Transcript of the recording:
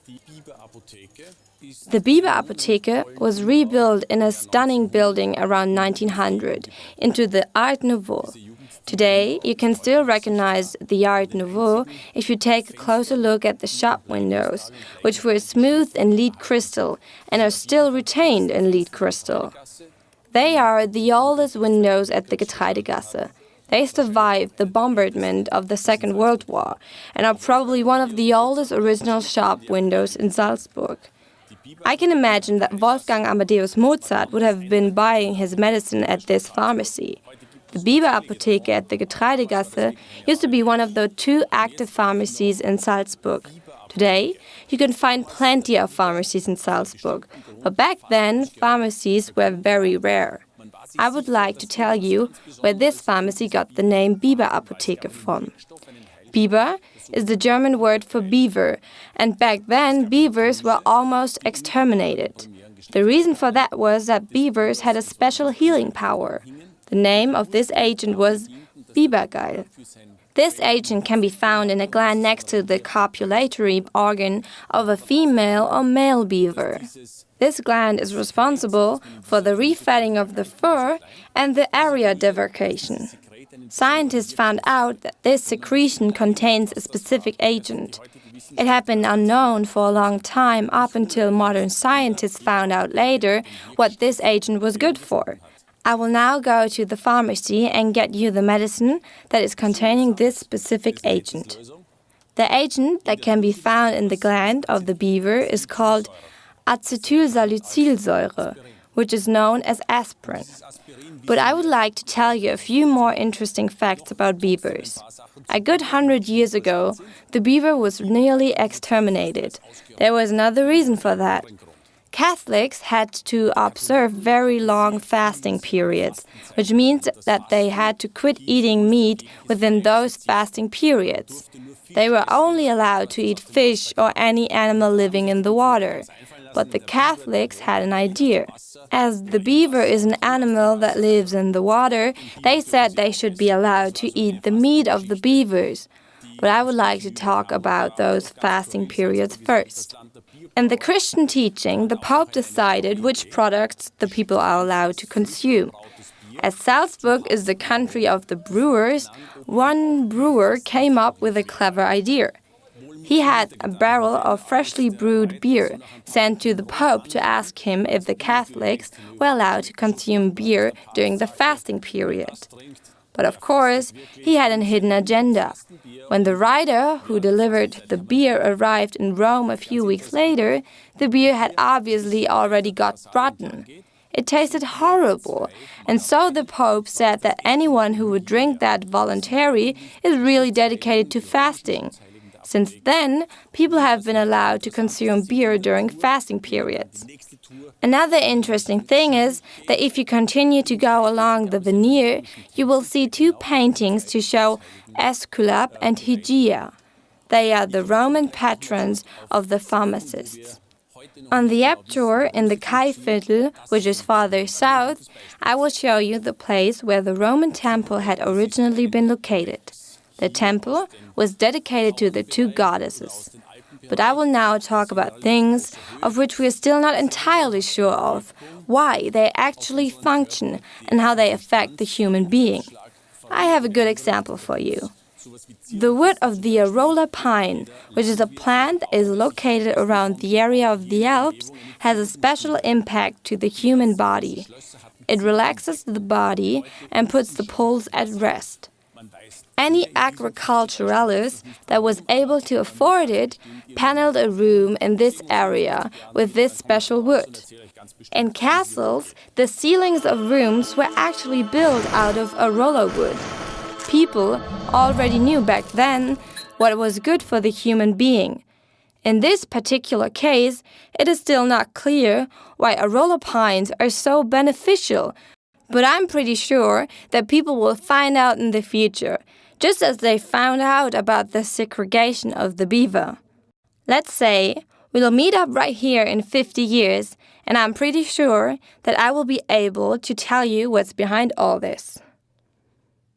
The Biberapotheke was rebuilt in a stunning building around 1900 into the Art Nouveau. Today, you can still recognize the Art Nouveau if you take a closer look at the shop windows, which were smoothed in lead crystal and are still retained in lead crystal. They are the oldest windows at the Getreidegasse. They survived the bombardment of the Second World War and are probably one of the oldest original shop windows in Salzburg. I can imagine that Wolfgang Amadeus Mozart would have been buying his medicine at this pharmacy. The Biberapotheke at the Getreidegasse used to be one of the 2 active pharmacies in Salzburg. Today, you can find plenty of pharmacies in Salzburg, but back then, pharmacies were very rare. I would like to tell you where this pharmacy got the name Biberapotheke from. Biber is the German word for beaver, and back then beavers were almost exterminated. The reason for that was that beavers had a special healing power. The name of this agent was Bibergeil. This agent can be found in a gland next to the copulatory organ of a female or male beaver. This gland is responsible for the refatting of the fur and the area demarcation. Scientists found out that this secretion contains a specific agent. It had been unknown for a long time up until modern scientists found out later what this agent was good for. I will now go to the pharmacy and get you the medicine that is containing this specific agent. The agent that can be found in the gland of the beaver is called acetylsalicylsäure, which is known as aspirin. But I would like to tell you a few more interesting facts about beavers. A good 100 years ago, the beaver was nearly exterminated. There was another reason for that. Catholics had to observe very long fasting periods, which means that they had to quit eating meat within those fasting periods. They were only allowed to eat fish or any animal living in the water. But the Catholics had an idea. As the beaver is an animal that lives in the water, they said they should be allowed to eat the meat of the beavers. But I would like to talk about those fasting periods first. In the Christian teaching, the Pope decided which products the people are allowed to consume. As Salzburg is the country of the brewers, one brewer came up with a clever idea. He had a barrel of freshly brewed beer sent to the Pope to ask him if the Catholics were allowed to consume beer during the fasting period. But of course, he had a hidden agenda. When the rider who delivered the beer arrived in Rome a few weeks later, the beer had obviously already got rotten. It tasted horrible, and so the Pope said that anyone who would drink that voluntarily is really dedicated to fasting. Since then, people have been allowed to consume beer during fasting periods. Another interesting thing is that if you continue to go along the veneer, you will see 2 paintings to show Aesculap and Hygeia. They are the Roman patrons of the pharmacists. On the Abtor in the Kaiviertel, which is farther south, I will show you the place where the Roman temple had originally been located. The temple was dedicated to the 2 goddesses. But I will now talk about things of which we are still not entirely sure of, why they actually function and how they affect the human being. I have a good example for you. The wood of the Arola pine, which is a plant that is located around the area of the Alps, has a special impact to the human body. It relaxes the body and puts the pulse at rest. Any agriculturalist that was able to afford it paneled a room in this area with this special wood. In castles, the ceilings of rooms were actually built out of Arola wood. People already knew back then what was good for the human being. In this particular case, it is still not clear why Arola pines are so beneficial, but I'm pretty sure that people will find out in the future, just as they found out about the segregation of the beaver. Let's say we'll meet up right here in 50 years, and I'm pretty sure that I will be able to tell you what's behind all this.